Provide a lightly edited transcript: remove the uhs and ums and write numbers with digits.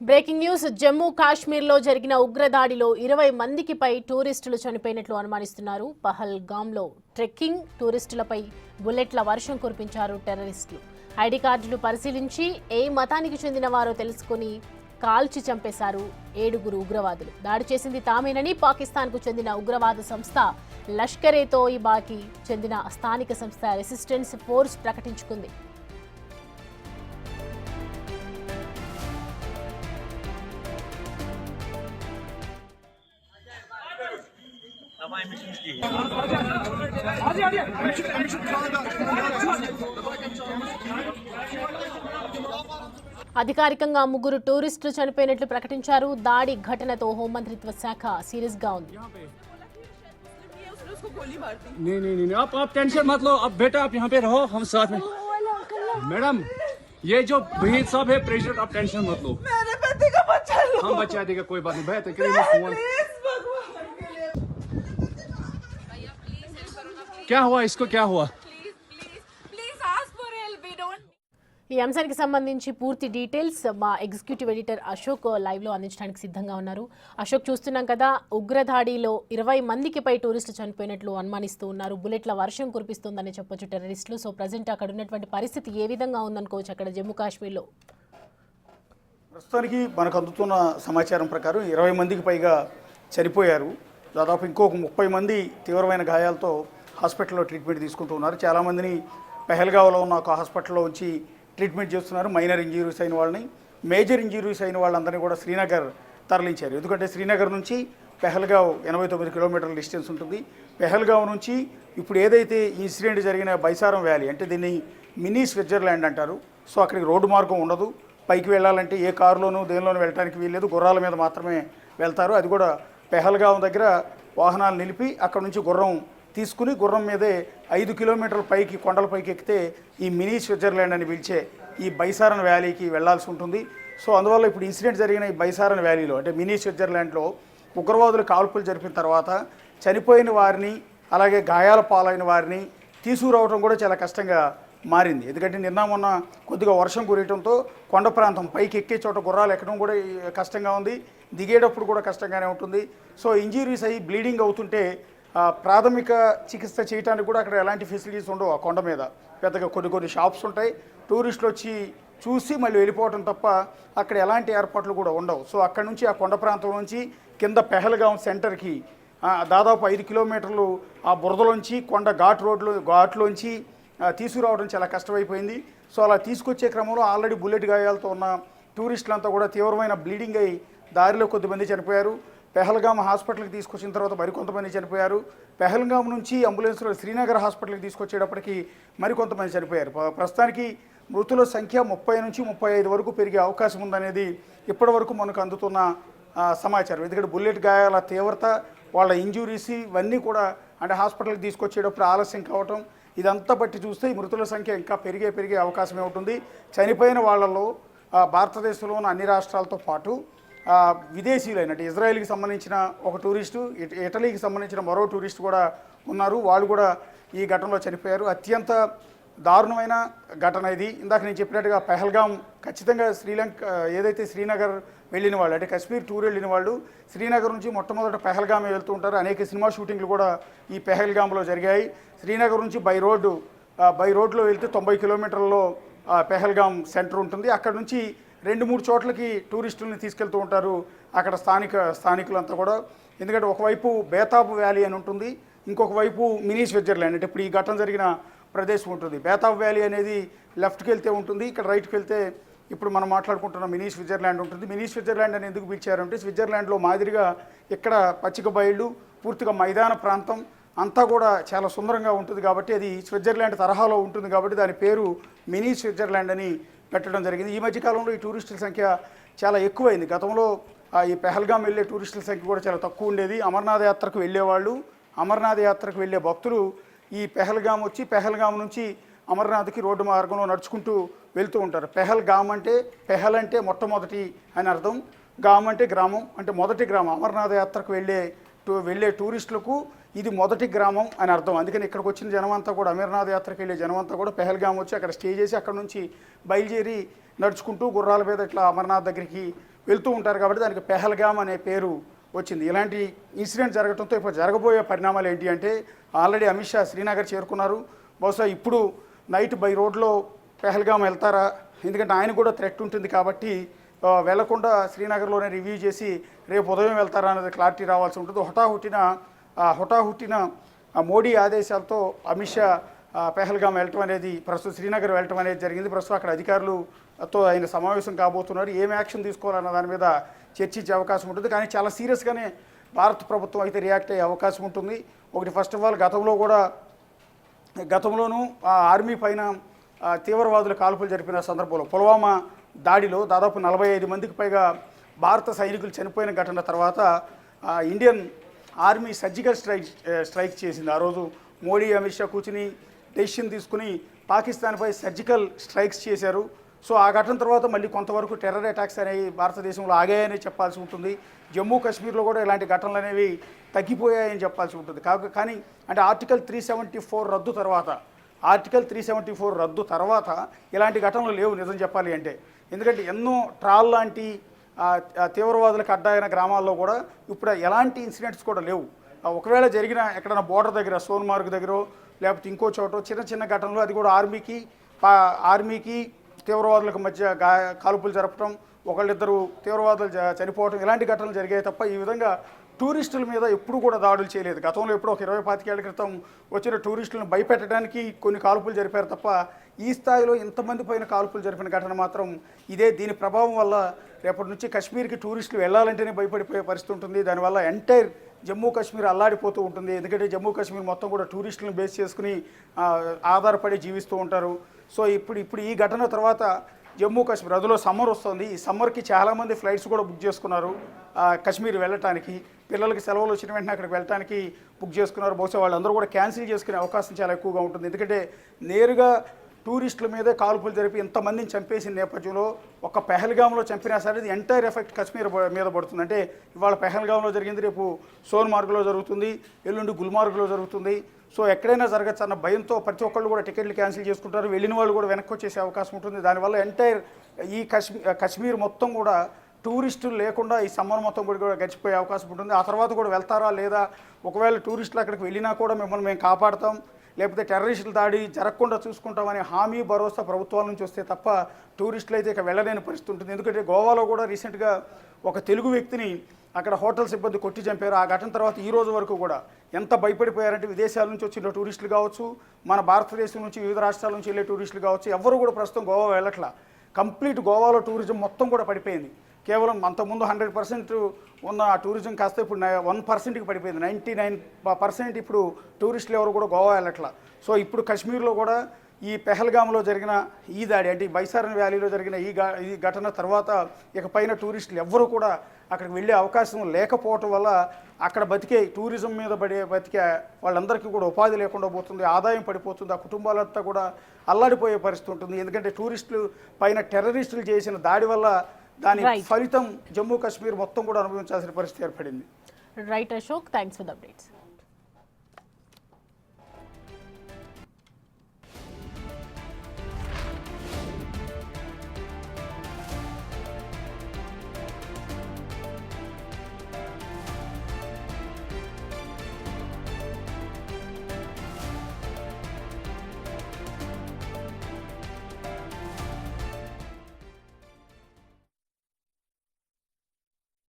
Breaking news Jammu కాశ్మీర్లో జరిగిన ఉగ్రదాడిలో 20 మందికి పై టూరిస్టులు చనిపోయినట్లు అనుమానిస్తున్నారు. పహల్గామ్లో ట్రెక్కింగ్ టూరిస్టులపై బుల్లెట్ల వర్షం కురిపించారు టెర్రరిస్టులు. ఐడి కార్డులు పరిశీలించి ఏ మతానికి చెందిన వారో తెలుసుకుని కాల్చి చంపేశారు 7 ఉగ్రవాదులు. దాడి చేసింది తామేనని పాకిస్తాన్కు చెందిన ఉగ్రవాద సంస్థ లష్కర్-ఏ-తోయిబాకి చెందిన స్థానిక సంస్థ రెసిస్టెన్స్ ఫోర్స్ ప్రకటించుకుంది. అధికారికంగా 3 టూరిస్టులు చనిపోయినట్లు ప్రకటించారు. దాడి ఘటనతో హోంమంత్రిత్వ శాఖ సీరియస్ గా ఉంది. नहीं आप टेंशन मत लो। अब बेटा आप यहाँ पे रहो, हम साथ में। मैडम ये जो बहीर साहब है प्रेसिडेंट, आप टेंशन मत लो। मेरे पति का बच्चा लो। हम बचा देगा, कोई बात नहीं। बेहतर फोन क्या हुआ, इसको क्या हुआ? ఈ అంశానికి సంబంధించి పూర్తి డీటెయిల్స్ మా ఎగ్జిక్యూటివ్ ఎడిటర్ అశోక్ లైవ్ లో అందించడానికి సిద్ధంగా ఉన్నారు. అశోక్, చూస్తున్నాం కదా, ఉగ్రదాడిలో 20 మందికి పై టూరిస్టులు చనిపోయినట్లు అనుమానిస్తూ ఉన్నారు. బుల్లెట్ల వర్షం కురిపిస్తుందని చెప్పొచ్చు టెర్రరిస్టులు. సో ప్రజెంట్ అక్కడ ఉన్నటువంటి పరిస్థితి ఏ విధంగా ఉందనుకోవచ్చు అక్కడ జమ్మూ కాశ్మీర్లో? ప్రస్తుతానికి మనకు అందుతున్న సమాచారం ప్రకారం 20 మందికి పైగా చనిపోయారు. దాదాపు ఇంకొక 30 మంది తీవ్రమైన గాయాలతో హాస్పిటల్లో ట్రీట్మెంట్ తీసుకుంటూ ఉన్నారు. చాలామందిని పెహల్గావ్లో ఉన్న ఒక హాస్పిటల్లో ఉంచి ట్రీట్మెంట్ చేస్తున్నారు. మైనర్ ఇంజరీస్ అయిన వాళ్ళని, మేజర్ ఇంజరీస్ అయిన వాళ్ళందరినీ కూడా శ్రీనగర్ తరలించారు. ఎందుకంటే శ్రీనగర్ నుంచి పెహల్గావ్ 89 కిలోమీటర్ల డిస్టెన్స్ ఉంటుంది. పెహల్గావ్ నుంచి ఇప్పుడు ఏదైతే ఇన్సిడెంట్ జరిగిన బైసారం వ్యాలీ, అంటే దీన్ని మినీ స్విట్జర్లాండ్ అంటారు. సో అక్కడికి రోడ్డు మార్గం ఉండదు. పైకి వెళ్ళాలంటే ఏ కారులోనూ దేనిలోనూ వెళ్ళడానికి వీల్లేదు. గుర్రాల మీద మాత్రమే వెళ్తారు. అది కూడా పెహల్గావ్ దగ్గర వాహనాలు నిలిపి అక్కడ నుంచి గుర్రం తీసుకుని గుర్రం మీదే 5 కిలోమీటర్ల పైకి కొండల పైకి ఎక్కితే ఈ మినీ స్విట్జర్లాండ్ అని పిలిచే ఈ బైసారన్ వ్యాలీకి వెళ్లాల్సి ఉంటుంది. సో అందువల్ల ఇప్పుడు ఇన్సిడెంట్ జరిగిన ఈ బైసారన్ వ్యాలీలో, అంటే మినీ స్విట్జర్లాండ్లో ఉగ్రవాదులు కాల్పులు జరిపిన తర్వాత చనిపోయిన వారిని, అలాగే గాయాల పాలైన వారిని తీసుకురావడం కూడా చాలా కష్టంగా మారింది. ఎందుకంటే నిన్న మొన్న కొద్దిగా వర్షం కురియటంతో కొండ ప్రాంతం పైకి ఎక్కే చోట గుర్రాలు ఎక్కడం కూడా కష్టంగా ఉంది. దిగేటప్పుడు కూడా కష్టంగానే ఉంటుంది. సో ఇంజరీస్ అయ్యి బ్లీడింగ్ అవుతుంటే ప్రాథమిక చికిత్స చేయడానికి కూడా అక్కడ ఎలాంటి ఫెసిలిటీస్ ఉండవు. ఆ కొండ మీద పెద్దగా కొన్ని షాప్స్ ఉంటాయి. టూరిస్టులు వచ్చి చూసి మళ్ళీ వెళ్ళిపోవటం తప్ప అక్కడ ఎలాంటి ఏర్పాట్లు కూడా ఉండవు. సో అక్కడ నుంచి ఆ కొండ ప్రాంతం నుంచి కింద పెహల్గాం సెంటర్కి దాదాపు 5 కిలోమీటర్లు ఆ బురదలోంచి కొండ ఘాట్లోంచి తీసుకురావడం చాలా కష్టమైపోయింది. సో అలా తీసుకొచ్చే క్రమంలో ఆల్రెడీ బుల్లెట్ గాయాలతో ఉన్న టూరిస్టులంతా కూడా తీవ్రమైన బ్లీడింగ్ అయ్యి దారిలో కొద్దిమంది చనిపోయారు. పెహల్గాం హాస్పిటల్కి తీసుకొచ్చిన తర్వాత మరికొంతమంది చనిపోయారు. పెహల్గాం నుంచి అంబులెన్స్లో శ్రీనగర్ హాస్పిటల్కి తీసుకొచ్చేటప్పటికి మరికొంతమంది చనిపోయారు. ప్రస్తుతానికి మృతుల సంఖ్య 30 నుంచి 35 వరకు పెరిగే అవకాశం ఉందనేది ఇప్పటి వరకు మనకు అందుతున్న సమాచారం. ఎందుకంటే బుల్లెట్ గాయాల తీవ్రత, వాళ్ళ ఇంజురీస్ ఇవన్నీ కూడా అంటే హాస్పిటల్కి తీసుకొచ్చేటప్పుడు ఆలస్యం కావటం, ఇదంతా బట్టి చూస్తే ఈ మృతుల సంఖ్య ఇంకా పెరిగే అవకాశమే ఉంటుంది. చనిపోయిన వాళ్ళలో భారతదేశంలో ఉన్న అన్ని రాష్ట్రాలతో పాటు విదేశీయులైనట్టు ఇజ్రాయెల్కి సంబంధించిన ఒక టూరిస్టు, ఇటలీకి సంబంధించిన మరో టూరిస్ట్ కూడా ఉన్నారు. వాళ్ళు కూడా ఈ ఘటనలో చనిపోయారు. అత్యంత దారుణమైన ఘటన ఇది. ఇందాక నేను చెప్పినట్టుగా పెహల్గాం ఖచ్చితంగా ఏదైతే శ్రీనగర్ వెళ్ళిన వాళ్ళు, అంటే కాశ్మీర్ టూర్ వెళ్ళిన వాళ్ళు శ్రీనగర్ నుంచి మొట్టమొదట పెహల్గామే వెళ్తూ ఉంటారు. అనేక సినిమా షూటింగ్లు కూడా ఈ పెహల్గాంలో జరిగాయి. శ్రీనగర్ నుంచి బై రోడ్లో వెళ్తే 90 కిలోమీటర్లలో పెహల్గాం సెంటర్ ఉంటుంది. అక్కడ నుంచి 2-3 చోట్లకి టూరిస్టులని తీసుకెళ్తూ ఉంటారు అక్కడ స్థానికులంతా కూడా. ఎందుకంటే ఒకవైపు బేతాబ్ వ్యాలీ అని ఉంటుంది, ఇంకొక వైపు మినీ స్విట్జర్లాండ్, అంటే ఇప్పుడు ఈ ఘటన జరిగిన ప్రదేశం ఉంటుంది. బేతాబ్ వ్యాలీ అనేది లెఫ్ట్కి వెళ్తే ఉంటుంది, ఇక్కడ రైట్కి వెళ్తే ఇప్పుడు మనం మాట్లాడుకుంటున్న మినీ స్విట్జర్లాండ్ ఉంటుంది. మినీ స్విట్జర్లాండ్ అని ఎందుకు పిలిచారంటే స్విట్జర్లాండ్లో మాదిరిగా ఇక్కడ పచ్చిక బయళ్ళు, పూర్తిగా మైదాన ప్రాంతం అంతా కూడా చాలా సుందరంగా ఉంటుంది కాబట్టి అది స్విట్జర్లాండ్ తరహాలో ఉంటుంది కాబట్టి దాని పేరు మినీ స్విట్జర్లాండ్ అని పెట్టడం జరిగింది. ఈ మధ్యకాలంలో ఈ టూరిస్టుల సంఖ్య చాలా ఎక్కువైంది. గతంలో ఈ పెహల్గాం వెళ్ళే టూరిస్టుల సంఖ్య కూడా చాలా తక్కువ ఉండేది. అమర్నాథ్ యాత్రకు వెళ్ళేవాళ్ళు, అమర్నాథ్ యాత్రకు వెళ్ళే భక్తులు ఈ పెహల్గాం వచ్చి పెహల్గాం నుంచి అమర్నాథ్కి రోడ్డు మార్గంలో నడుచుకుంటూ వెళ్తూ ఉంటారు. పెహల్గాం అంటే పెహల్ అంటే మొట్టమొదటి అని అర్థం, గామ్ అంటే గ్రామం, అంటే మొదటి గ్రామం. అమర్నాథ్ యాత్రకు వెళ్ళే టూరిస్టులకు ఇది మొదటి గ్రామం అని అర్థం. అందుకని ఇక్కడికి వచ్చిన జనమంతా కూడా, అమర్నాథ్ యాత్రకు వెళ్ళే జనమంతా కూడా పెహల్గాం వచ్చి అక్కడ స్టే చేసి అక్కడ నుంచి బయలుదేరి నడుచుకుంటూ గుర్రాల మీద ఇట్లా అమర్నాథ్ దగ్గరికి వెళ్తూ ఉంటారు కాబట్టి దానికి పెహల్గామ్ అనే పేరు వచ్చింది. ఇలాంటి ఇన్సిడెంట్ జరగడంతో ఇప్పుడు జరగబోయే పరిణామాలు ఏంటి అంటే ఆల్రెడీ అమిత్ షా శ్రీనగర్ చేరుకున్నారు. బహుశా ఇప్పుడు నైట్ బై రోడ్లో పెహల్గామ్ వెళ్తారా, ఎందుకంటే ఆయన కూడా థ్రెట్ ఉంటుంది కాబట్టి వెళ్లకుండా శ్రీనగర్లోనే రివ్యూ చేసి రేపు ఉదయం వెళ్తారా అనేది క్లారిటీ రావాల్సి ఉంటుంది. హుటాహుటిన మోడీ ఆదేశాలతో అమిత్ షా పెహల్గామ్ వెళ్ళటం అనేది, ప్రస్తుతం శ్రీనగర్ వెళ్ళటం అనేది జరిగింది. ప్రస్తుతం అక్కడ అధికారులతో ఆయన సమావేశం కాబోతున్నారు. ఏం యాక్షన్ తీసుకోవాలన్న దాని మీద చర్చించే అవకాశం ఉంటుంది. కానీ చాలా సీరియస్గానే భారత ప్రభుత్వం అయితే రియాక్ట్ అయ్యే అవకాశం ఉంటుంది. ఒకటి, ఫస్ట్ ఆఫ్ ఆల్ గతంలోనూ ఆర్మీ పైన తీవ్రవాదుల కాల్పులు జరిపిన సందర్భంలో పుల్వామా దాడిలో దాదాపు 45 మందికి పైగా భారత సైనికులు చనిపోయిన ఘటన తర్వాత ఇండియన్ ఆర్మీ సర్జికల్ స్ట్రైక్ చేసింది. ఆ రోజు మోడీ అమిత్ షా కూర్చుని డెసిషన్ తీసుకుని పాకిస్తాన్పై సర్జికల్ స్ట్రైక్స్ చేశారు. సో ఆ ఘటన తర్వాత మళ్ళీ కొంతవరకు టెర్రర్ అటాక్స్ అనేవి భారతదేశంలో ఆగాయని చెప్పాల్సి ఉంటుంది. జమ్మూ కాశ్మీర్లో కూడా ఇలాంటి ఘటనలు అనేవి తగ్గిపోయాయని చెప్పాల్సి ఉంటుంది. కానీ అంటే ఆర్టికల్ 374 రద్దు తర్వాత ఇలాంటి ఘటనలు లేవు నిజం చెప్పాలి అంటే. ఎందుకంటే ఎన్నో ట్రాల్ లాంటి తీవ్రవాదులకు అడ్డాయిన గ్రామాల్లో కూడా ఇప్పుడు ఎలాంటి ఇన్సిడెంట్స్ కూడా లేవు. ఒకవేళ జరిగిన ఎక్కడైనా బోర్డర్ దగ్గర సోన్మార్గ్ దగ్గర లేకపోతే ఇంకో చోట చిన్న ఘటనలు, అది కూడా ఆర్మీకి తీవ్రవాదులకు మధ్య కాల్పులు జరపడం, ఒకళ్ళిద్దరు తీవ్రవాదులు చనిపోవడం, ఇలాంటి ఘటనలు జరిగాయి తప్ప ఈ విధంగా టూరిస్టుల మీద ఎప్పుడు కూడా దాడులు చేయలేదు. గతంలో ఎప్పుడో ఒక 20-25 ఏళ్ల క్రితం వచ్చిన టూరిస్టులను భయపెట్టడానికి కొన్ని కాల్పులు జరిపారు తప్ప ఈ స్థాయిలో ఇంతమంది పైన కాల్పులు జరిపిన ఘటన మాత్రం ఇదే. దీని ప్రభావం వల్ల రేపటి నుంచి కాశ్మీర్కి టూరిస్టులు వెళ్ళాలంటేనే భయపడిపోయే పరిస్థితి ఉంటుంది. దానివల్ల ఎంటైర్ జమ్మూ కాశ్మీర్ అల్లాడిపోతూ ఉంటుంది. ఎందుకంటే జమ్మూ కాశ్మీర్ మొత్తం కూడా టూరిస్టులను బేస్ చేసుకుని ఆధారపడి జీవిస్తూ ఉంటారు. సో ఇప్పుడు ఈ ఘటన తర్వాత జమ్మూ కాశ్మీర్, అందులో సమ్మర్ వస్తుంది. ఈ సమ్మర్కి చాలామంది ఫ్లైట్స్ కూడా బుక్ చేసుకున్నారు కాశ్మీర్ వెళ్ళటానికి. పిల్లలకి సెలవులు వచ్చిన వెంటనే అక్కడికి వెళ్ళడానికి బుక్ చేసుకున్నారు. బహుశా వాళ్ళందరూ కూడా క్యాన్సిల్ చేసుకునే అవకాశం చాలా ఎక్కువగా ఉంటుంది. ఎందుకంటే నేరుగా టూరిస్టుల మీదే కాల్పులు జరిపి ఇంతమందిని చంపేసిన నేపథ్యంలో ఒక పెహల్గామ్లో చంపినా సరే ఇది ఎంటైర్ ఎఫెక్ట్ కాశ్మీర్ మీద పడుతుంది. అంటే ఇవాళ పెహల్గామ్లో జరిగింది, రేపు సోన్మార్గ్లో జరుగుతుంది, ఎల్లుండి గుల్మార్గ్లో జరుగుతుంది. సో ఎక్కడైనా జరగచ్చు అన్న భయంతో ప్రతి ఒక్కళ్ళు కూడా టికెట్లు క్యాన్సిల్ చేసుకుంటారు. వెళ్ళిన వాళ్ళు కూడా వెనక్కి వచ్చేసే అవకాశం ఉంటుంది. దానివల్ల ఎంటైర్ ఈ కాశ్మీర్ మొత్తం కూడా టూరిస్టులు లేకుండా ఈ సమ్మర్ మొత్తం కూడా గడిచిపోయే అవకాశం ఉంటుంది. ఆ తర్వాత కూడా వెళ్తారా లేదా, ఒకవేళ టూరిస్టులు అక్కడికి వెళ్ళినా కూడా మిమ్మల్ని మేము కాపాడుతాం, లేకపోతే టెర్రరిస్టుల దాడి జరగకుండా చూసుకుంటామనే హామీ భరోసా ప్రభుత్వాల నుంచి వస్తే తప్ప టూరిస్టులు అయితే ఇక వెళ్ళలేని పరిస్థితి ఉంటుంది. ఎందుకంటే గోవాలో కూడా రీసెంట్గా ఒక తెలుగు వ్యక్తిని అక్కడ హోటల్ సిబ్బంది కొట్టి చంపారు. ఆ ఘటన తర్వాత ఈ రోజు వరకు కూడా ఎంత భయపడిపోయారంటే విదేశాల నుంచి వచ్చిన టూరిస్టులు కావచ్చు, మన భారతదేశం నుంచి వివిధ రాష్ట్రాల నుంచి వెళ్ళే టూరిస్టులు కావచ్చు, ఎవరు కూడా ప్రస్తుతం గోవా వెళ్ళట్లా. కంప్లీట్ గోవాలో టూరిజం మొత్తం కూడా పడిపోయింది. కేవలం అంతకుముందు 100% ఉన్న టూరిజం కాస్త ఇప్పుడు 1%కి పడిపోయింది. 99% ఇప్పుడు టూరిస్టులు ఎవరు కూడా గోవా వెళ్ళట్లా. సో ఇప్పుడు కాశ్మీర్లో కూడా ఈ పెహల్గామ్లో జరిగిన ఈ దాడి, అంటే బైసారన్ వ్యాలీలో జరిగిన ఈ ఘటన తర్వాత ఇకపైన టూరిస్టులు ఎవ్వరూ కూడా అక్కడికి వెళ్ళే అవకాశం లేకపోవటం వల్ల అక్కడ టూరిజం మీద బతికే వాళ్ళందరికీ కూడా ఉపాధి లేకుండా పోతుంది, ఆదాయం పడిపోతుంది, ఆ కుటుంబాలంతా కూడా అల్లాడిపోయే పరిస్థితి ఉంటుంది. ఎందుకంటే టూరిస్టులు పైన టెర్రరిస్టులు చేసిన దాడి వల్ల దాని ఫలితం జమ్మూ కాశ్మీర్ మొత్తం కూడా అనుభవించాల్సిన పరిస్థితి ఏర్పడింది. Right Ashok, thanks for the updates.